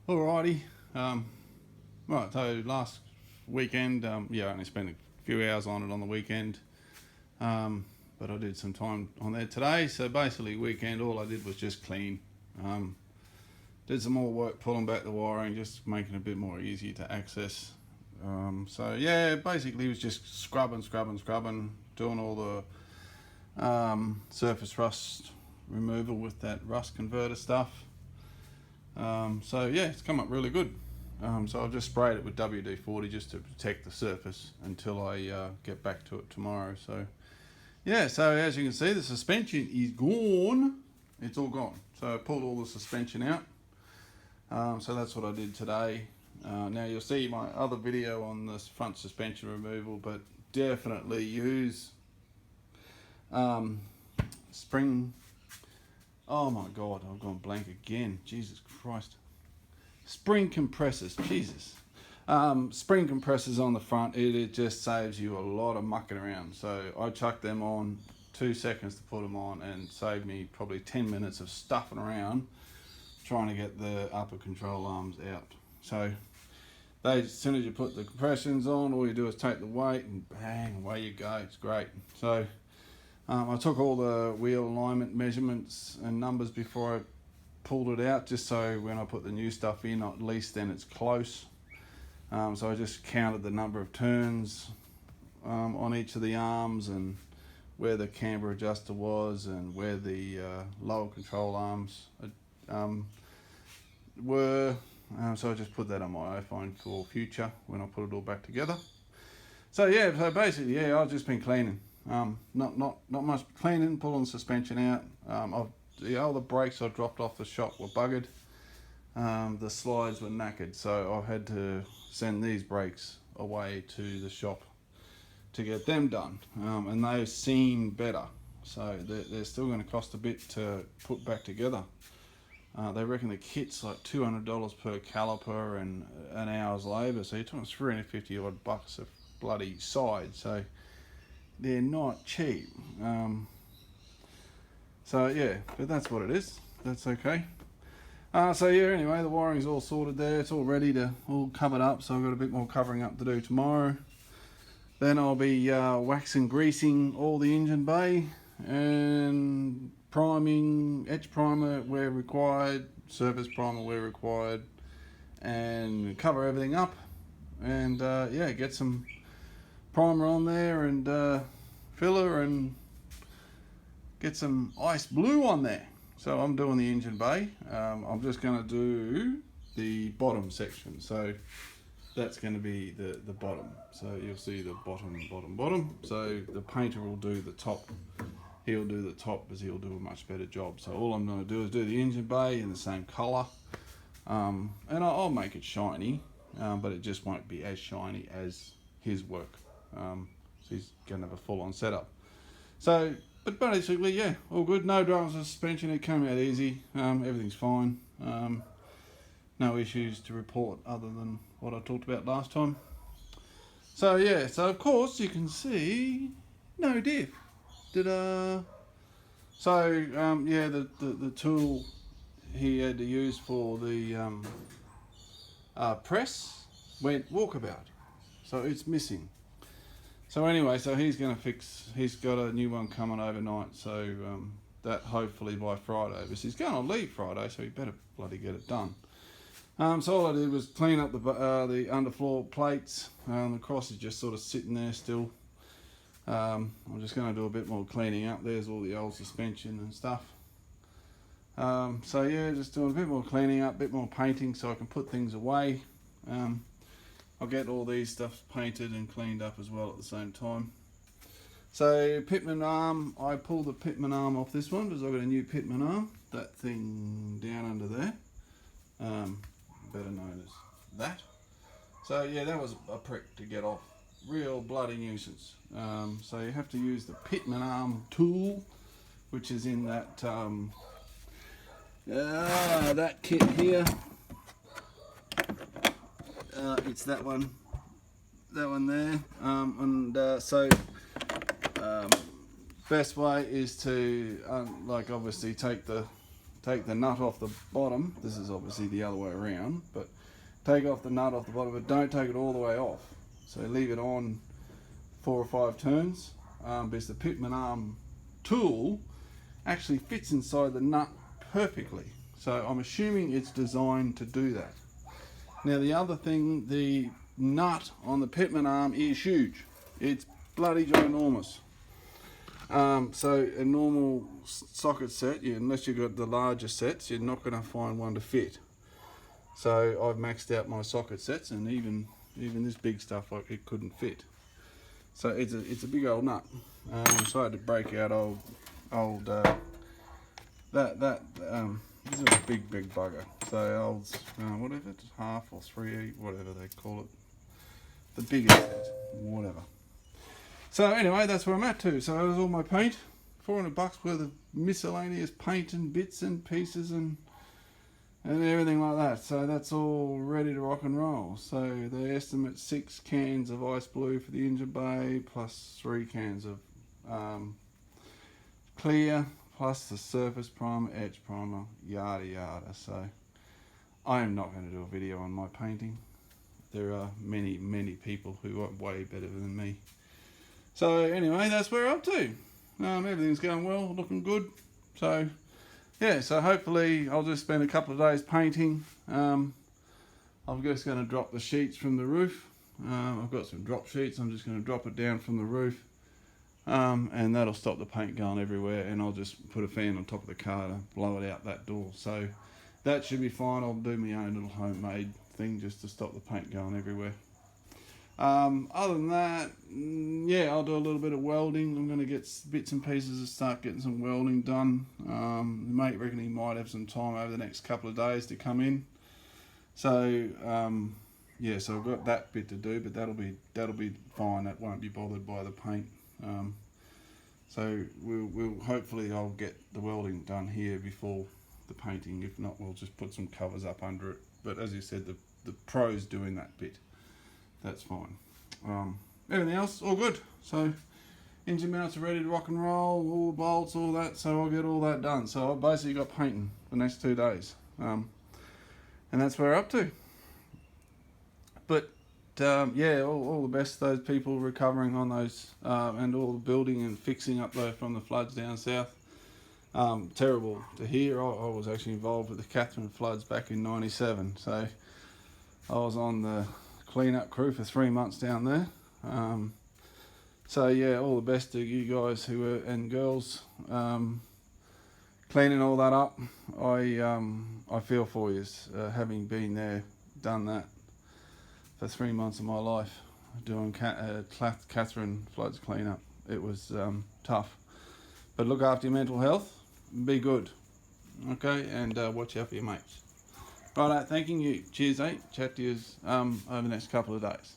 Alrighty, right, so last weekend, I only spent a few hours on it on the weekend, but I did some time on there today. So basically weekend, all I did was just clean, did some more work pulling back the wiring, just making it a bit more easy to access. So yeah, basically it was just scrubbing, doing all the surface rust removal with that rust converter stuff. So yeah, it's come up really good. So I've just sprayed it with WD-40 just to protect the surface until I get back to it tomorrow. So yeah, so as you can see, the suspension is gone. It's all gone. So I pulled all the suspension out. So that's what I did today. Now you'll see my other video on this front suspension removal, but definitely use spring. Oh my God, I've gone blank again. Jesus Christ. Spring compressors, Jesus. Spring compressors on the front, it just saves you a lot of mucking around. So I chucked them on, 2 seconds to put them on, and saved me probably 10 minutes of stuffing around trying to get the upper control arms out. So as soon as you put the compressions on, all you do is take the weight and bang, away you go. It's great. So I took all the wheel alignment measurements and numbers before I pulled it out, just so when I put the new stuff in, at least then it's close. So I just counted the number of turns on each of the arms and where the camber adjuster was and where the lower control arms were. So I just put that on my iPhone for future when I put it all back together. So yeah, so basically, yeah, I've just been cleaning. Not much cleaning, pulling the suspension out. All the brakes I dropped off the shop were buggered. The slides were knackered, so I had to send these brakes away to the shop to get them done. And they seem better, so they're still going to cost a bit to put back together. They reckon the kit's like $200 per caliper and an hour's labour, so you're talking 350 odd bucks a bloody side. So they're not cheap. So yeah, but that's what it is. That's okay. So yeah, anyway, the wiring's all sorted there. It's all ready to all covered up. So I've got a bit more covering up to do tomorrow. Then I'll be waxing, greasing all the engine bay and priming, etch primer where required, surface primer where required, and cover everything up. And yeah, get some primer on there and filler and get some ice blue on there. So I'm doing the engine bay. I'm just going to do the bottom section. So that's going to be the bottom. So you'll see the bottom. So the painter will do the top. He'll do the top because he'll do a much better job. So all I'm going to do is do the engine bay in the same colour. And I'll make it shiny, but it just won't be as shiny as his work. So he's going to have a full-on setup. So, but basically, yeah, all good. No dramas with suspension. It came out easy. Everything's fine. No issues to report other than what I talked about last time. So yeah, so of course you can see no diff. So yeah, the tool he had to use for the press went walkabout, so it's missing. So anyway, so he's going to fix, he's got a new one coming overnight, so that hopefully by Friday, because he's going on leave Friday, so he better bloody get it done. So all I did was clean up the underfloor plates. The cross is just sort of sitting there still. I'm just going to do a bit more cleaning up. There's all the old suspension and stuff. So yeah, just doing a bit more cleaning up, a bit more painting so I can put things away. I'll get all these stuff painted and cleaned up as well at the same time. So pitman arm, I pulled the pitman arm off this one because I've got a new pitman arm. That thing down under there, better known as that. So yeah, that was a prick to get off. Real bloody nuisance. So you have to use the pitman arm tool, which is in that that kit here. It's that one there, so best way is to like obviously take the take the nut off the bottom. This is obviously the other way around, but take off the nut off the bottom, but don't take it all the way off. So leave it on 4 or 5 turns, because the pitman arm tool actually fits inside the nut perfectly. So I'm assuming it's designed to do that. Now the other thing, the nut on the pitman arm is huge. It's bloody ginormous. So a normal socket set, unless you've got the larger sets, you're not going to find one to fit. So I've maxed out my socket sets, and even this big stuff, it couldn't fit. So it's a big old nut. So I had to break out this is a big bugger. So old, whatever, half or 3, whatever they call it, the biggest set, whatever. So anyway, that's where I'm at too. So that was all my paint, $400 worth of miscellaneous paint and bits and pieces and everything like that. So that's all ready to rock and roll. So they estimate 6 cans of ice blue for the engine bay, plus 3 cans of clear, plus the surface primer, edge primer, yada yada. So I am not going to do a video on my painting. There are many people who are way better than me. So anyway, that's where we're up to. Everything's going well, looking good. So yeah, so hopefully I'll just spend a couple of days painting. I'm just going to drop the sheets from the roof. I've got some drop sheets. I'm just going to drop it down from the roof, and that'll stop the paint going everywhere, and I'll just put a fan on top of the car to blow it out that door. So that should be fine. I'll do my own little homemade thing just to stop the paint going everywhere. Other than that, yeah, I'll do a little bit of welding. I'm going to get bits and pieces and start getting some welding done. The mate reckon he might have some time over the next couple of days to come in. So yeah, so I've got that bit to do, but that'll be fine. That won't be bothered by the paint. So we'll hopefully I'll get the welding done here before the painting. If not, we'll just put some covers up under it. But as you said, the pro's doing that bit. That's fine. Everything else, all good. So engine mounts are ready to rock and roll, all the bolts, all that. So I'll get all that done. So I've basically got painting the next 2 days. And that's where we're up to. But yeah, all the best to those people recovering on those, and all the building and fixing up from the floods down south. Terrible to hear. I was actually involved with the Catherine floods back in '97. So I was on the clean-up crew for 3 months down there. So yeah, all the best to you guys and girls cleaning all that up. I feel for you, having been there, done that for 3 months of my life, doing Catherine floods cleanup. It was tough, but look after your mental health, be good, okay, and watch out for your mates. Righto, thanking you. Cheers, chat to you over the next couple of days.